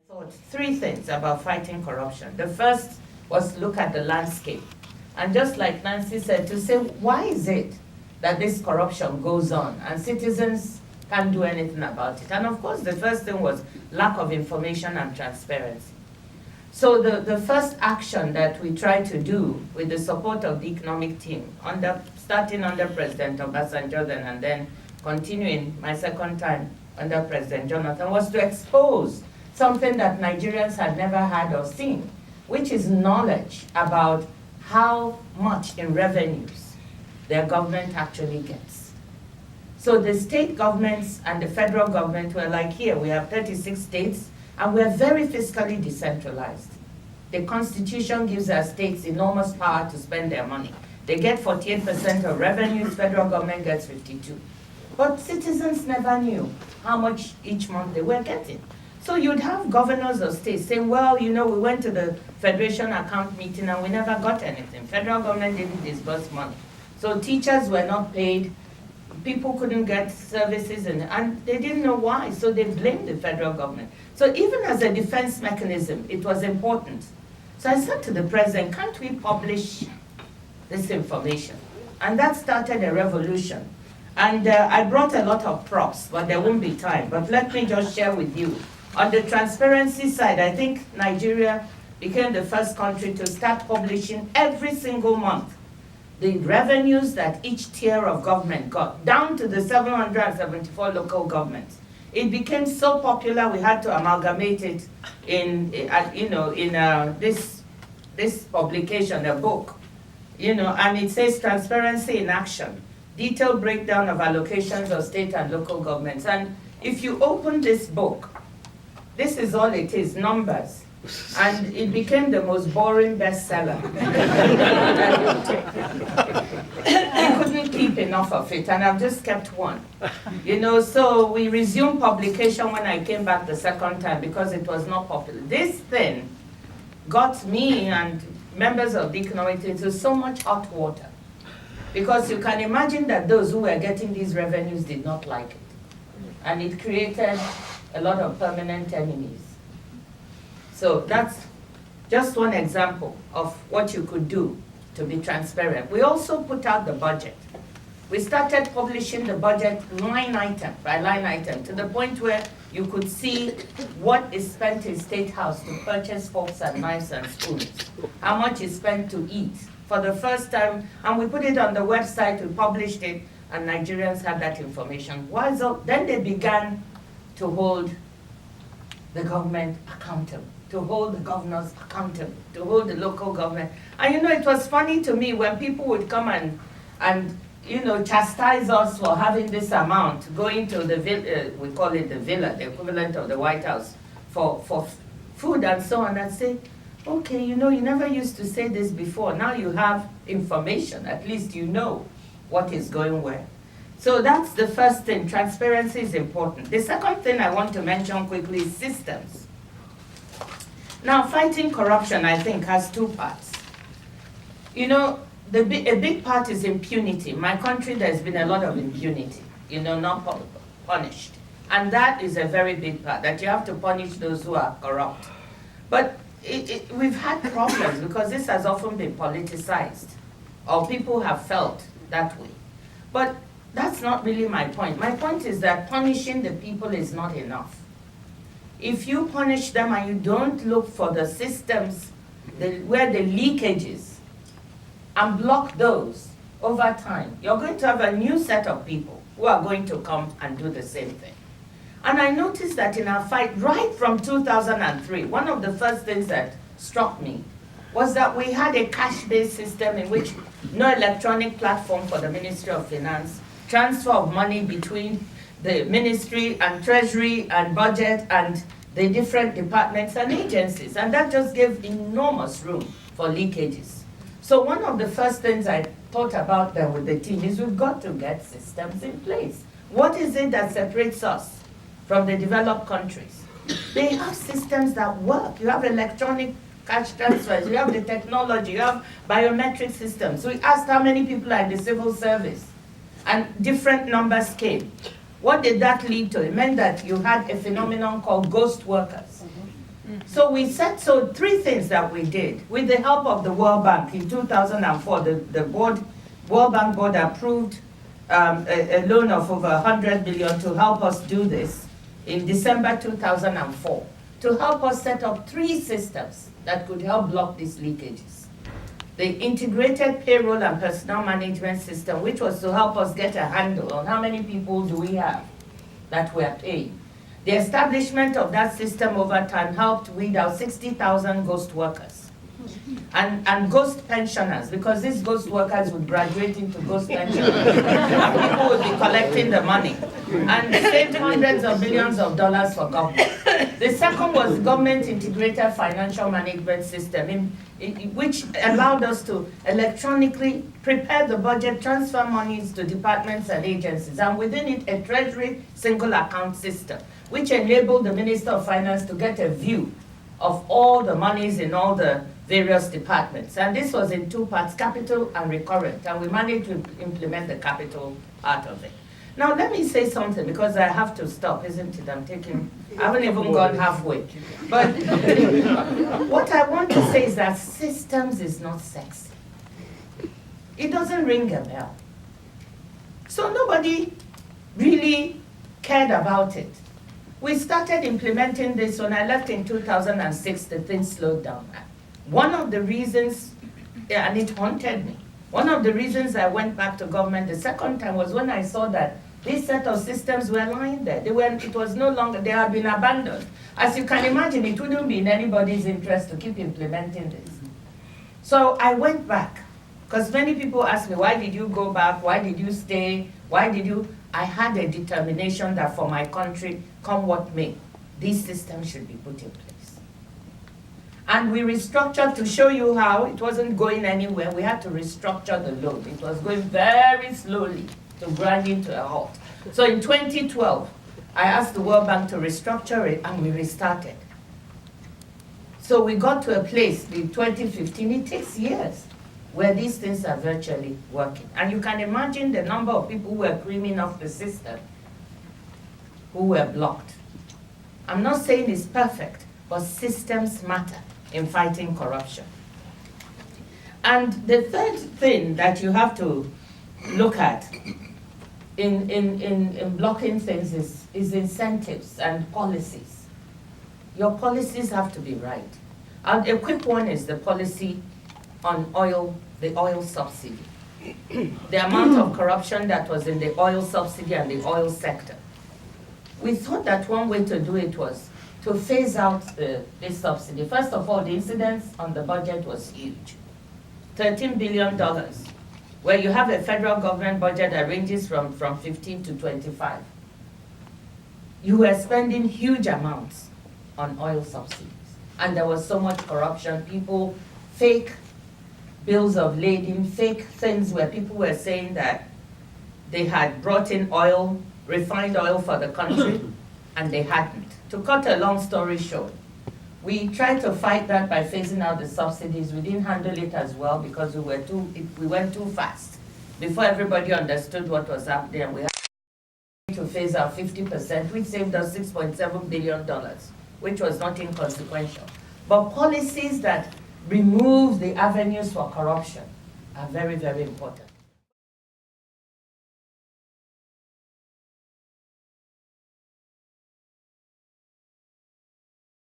thought three things about fighting corruption. The first was to look at the landscape. And just like Nancy said, to say, why is it that this corruption goes on and citizens can't do anything about it? And of course, the first thing was lack of information and transparency. So the first action that we tried to do with the support of the economic team, starting under President Obasanjo then and then continuing my second time under President Jonathan, was to expose something that Nigerians had never had or seen, which is knowledge about how much in revenues their government actually gets. So the state governments and the federal government were like, here, we have 36 states, and we're very fiscally decentralized. The Constitution gives our states enormous power to spend their money. They get 48% of revenues, federal government gets 52%. But citizens never knew how much each month they were getting. So you'd have governors of states saying, well, you know, we went to the Federation account meeting and we never got anything. Federal government didn't disburse money. So teachers were not paid, people couldn't get services, and they didn't know why, so they blamed the federal government. So even as a defense mechanism, it was important. So I said to the president, can't we publish this information? And that started a revolution. And I brought a lot of props, but there won't be time. But let me just share with you. On the transparency side, I think Nigeria became the first country to start publishing every single month the revenues that each tier of government got, down to the 774 local governments. It became so popular we had to amalgamate it in this publication, a book, and it says Transparency in Action, detailed breakdown of allocations of state and local governments. And if you open this book, this is all it is, numbers. And it became the most boring bestseller. I couldn't keep enough of it, and I've just kept one. So we resumed publication when I came back the second time because it was not popular. This thing got me and members of the economic team into so much hot water. Because you can imagine that those who were getting these revenues did not like it. And it created a lot of permanent enemies. So that's just one example of what you could do to be transparent. We also put out the budget. We started publishing the budget line item by line item to the point where you could see what is spent in State House to purchase forks and knives and spoons, how much is spent to eat. For the first time, and we put it on the website, we published it, and Nigerians had that information. Then they began to hold the government accountable, to hold the governors accountable, to hold the local government. And it was funny to me when people would come and chastise us for having this amount, going to the villa, we call it the villa, the equivalent of the White House, for food and so on, and say, okay, you never used to say this before. Now you have information. At least you know what is going where. So that's the first thing. Transparency is important. The second thing I want to mention quickly is systems. Now, fighting corruption, I think, has two parts. A big part is impunity. In my country, there's been a lot of impunity, not punished. And that is a very big part, that you have to punish those who are corrupt. But we've had problems because this has often been politicized, or people have felt that way. But that's not really my point. My point is that punishing the people is not enough. If you punish them and you don't look for the systems where the leakages and block those over time, you're going to have a new set of people who are going to come and do the same thing. And I noticed that in our fight, right from 2003, one of the first things that struck me was that we had a cash-based system in which no electronic platform for the Ministry of Finance, transfer of money between the ministry and treasury and budget and the different departments and agencies. And that just gave enormous room for leakages. So one of the first things I thought about then with the team is we've got to get systems in place. What is it that separates us from the developed countries? They have systems that work. You have electronic cash transfers, you have the technology, you have biometric systems. So we asked how many people are in the civil service, and different numbers came. What did that lead to? It meant that you had a phenomenon called ghost workers. So we said, so three things that we did. With the help of the World Bank in 2004, the World Bank board approved a loan of over 100 billion to help us do this in December 2004, to help us set up three systems that could help block these leakages. The integrated payroll and personnel management system, which was to help us get a handle on how many people do we have that we are paying. The establishment of that system over time helped weed out 60,000 ghost workers and ghost pensioners, because these ghost workers would graduate into ghost pensioners and people would be collecting the money and saved hundreds of billions of dollars for government. The second was the government integrated financial management system, which allowed us to electronically prepare the budget, transfer monies to departments and agencies, and within it a treasury single account system, which enabled the Minister of Finance to get a view of all the monies in all the various departments. And this was in two parts, capital and recurrent, and we managed to implement the capital part of it. Now let me say something, because I have to stop, isn't it? I haven't even gone halfway. But what I want to say is that systems is not sexy. It doesn't ring a bell. So nobody really cared about it. We started implementing this when I left in 2006, the thing slowed down. One of the reasons, and it haunted me, one of the reasons I went back to government the second time was when I saw that this set of systems were lying there. It was no longer, they had been abandoned. As you can imagine, it wouldn't be in anybody's interest to keep implementing this. So I went back, because many people ask me, why did you go back? Why did you stay? Why did you? I had a determination that for my country, come what may, these systems should be put in place. And we restructured to show you how it wasn't going anywhere. We had to restructure the loan. It was going very slowly to grind into a halt. So in 2012, I asked the World Bank to restructure it, and we restarted. So we got to a place in 2015, it takes years, where these things are virtually working. And you can imagine the number of people who were creaming off the system, who were blocked. I'm not saying it's perfect, but systems matter in fighting corruption. And the third thing that you have to look at in blocking things is incentives and policies. Your policies have to be right. And a quick one is the policy on oil, the oil subsidy. The amount of corruption that was in the oil subsidy and the oil sector. We thought that one way to do it was to phase out this subsidy. First of all, the incidence on the budget was huge. $13 billion, where you have a federal government budget that ranges from 15 to 25. You were spending huge amounts on oil subsidies. And there was so much corruption, people, fake bills of lading, fake things where people were saying that they had brought in oil, refined oil for the country, and they hadn't. To cut a long story short, we tried to fight that by phasing out the subsidies. We didn't handle it as well because we went too fast. Before everybody understood what was happening, and we had to phase out 50%, which saved us $6.7 billion, which was not inconsequential. But policies that remove the avenues for corruption are very, very important.